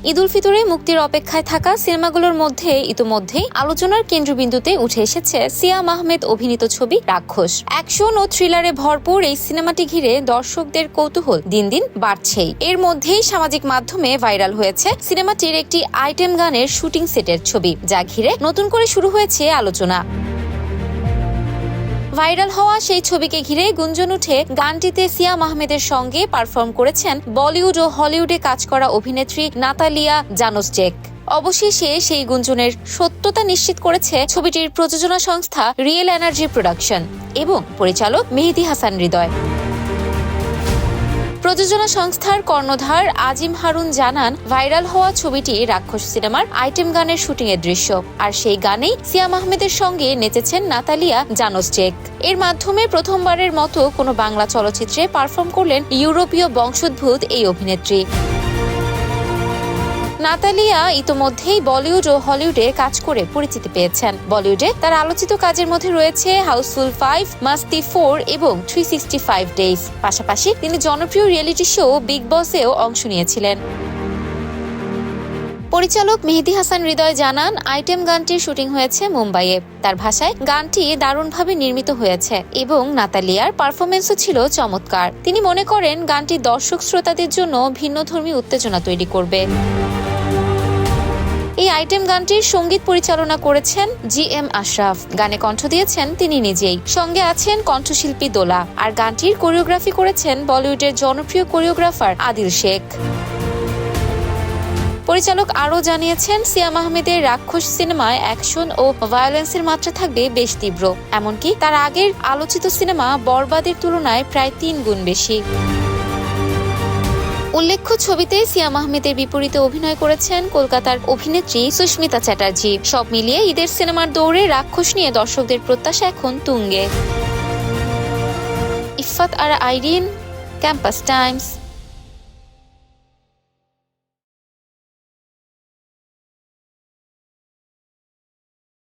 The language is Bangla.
ঈদ উল ফিতরে মুক্তির অপেক্ষায় থাকা সিনেমাগুলোর মধ্যে ইতোমধ্যেই আলোচনার কেন্দ্রবিন্দুতে উঠে এসেছে সিয়াম আহমেদ অভিনীত ছবি রাক্ষস। অ্যাকশন ও থ্রিলারে ভরপুর এই সিনেমাটি ঘিরে দর্শকদের কৌতূহল দিন দিন বাড়ছেই। এর মধ্যেই সামাজিক মাধ্যমে ভাইরাল হয়েছে সিনেমাটির একটি আইটেম গানের শুটিং সেটের ছবি, যা ঘিরে নতুন করে শুরু হয়েছে আলোচনা। ভাইরাল হওয়া সেই ছবিকে ঘিরে গুঞ্জন উঠে গানটিতে সিয়াম আহমেদের সঙ্গে পারফর্ম করেছেন বলিউড ও হলিউডে কাজ করা অভিনেত্রী নাতালিয়া জানোসচেক। অবশেষে সেই গুঞ্জনের সত্যতা নিশ্চিত করেছে ছবিটির প্রযোজনা সংস্থা রিয়েল এনার্জি প্রোডাকশন এবং পরিচালক মেহেদী হাসান হৃদয়। প্রযোজনা সংস্থার কর্ণধার আজিম হারুন জানান, ভাইরাল হওয়া ছবিটি রাক্ষস সিনেমার আইটেম গানের শুটিং এর দৃশ্য, আর সেই গানেই সিয়াম আহমেদের সঙ্গে নেচেছেন নাতালিয়া জানোসচেক। এর মাধ্যমে প্রথমবারের মতো কোনো বাংলা চলচ্চিত্রে পারফর্ম করলেন ইউরোপীয় বংশোদ্ভূত এই অভিনেত্রী। নাতালিয়া ইতোমধ্যেই বলিউড ও হলিউডে কাজ করে পরিচিতি পেয়েছেন। বলিউডে তার আলোচিত কাজের মধ্যে রয়েছে হাউসফুল 5, মাস্তি 4 এবং 365 ডেজ। পাশাপাশি তিনি জনপ্রিয় রিয়েলিটি শো বিগ বসেও অংশ নিয়েছিলেন। পরিচালক মেহেদী হাসান হৃদয় জানান, আইটেম গানটির শুটিং হয়েছে মুম্বাইয়ে। তার ভাষায় গানটি দারুণভাবে নির্মিত হয়েছে এবং নাতালিয়ার পারফরমেন্সও ছিল চমৎকার। তিনি মনে করেন গানটি দর্শক শ্রোতাদের জন্য ভিন্নধর্মী উত্তেজনা তৈরি করবে। এই আইটেম গানটির সঙ্গীত পরিচালনা করেছেন GM আশরাফ। গানে কণ্ঠ দিয়েছেন তিনি নিজেই, সঙ্গে আছেন কণ্ঠশিল্পী দোলা, আর গানটির কোরিওগ্রাফি করেছেন বলিউডের জনপ্রিয় কোরিওগ্রাফার আদিল শেখ। পরিচালক আরও জানিয়েছেন, সিয়াম আহমেদের রাক্ষস সিনেমায় অ্যাকশন ও ভায়োলেন্সের মাত্রা থাকবে বেশ তীব্র, এমনকি তার আগের আলোচিত সিনেমা বরবাদের তুলনায় প্রায় 3 গুণ বেশি। উল্লেখ্য, ছবিতে সিয়াম আহমেদের বিপরীতে অভিনয় করেছেন কলকাতার অভিনেত্রী সুস্মিতা চ্যাটার্জি। সব মিলিয়ে ঈদের সিনেমার দৌড়ে রাক্ষস নিয়ে দর্শকদের প্রত্যাশা এখন তুঙ্গে। ইফফাত আরা আইরিন, ক্যাম্পাস টাইমস।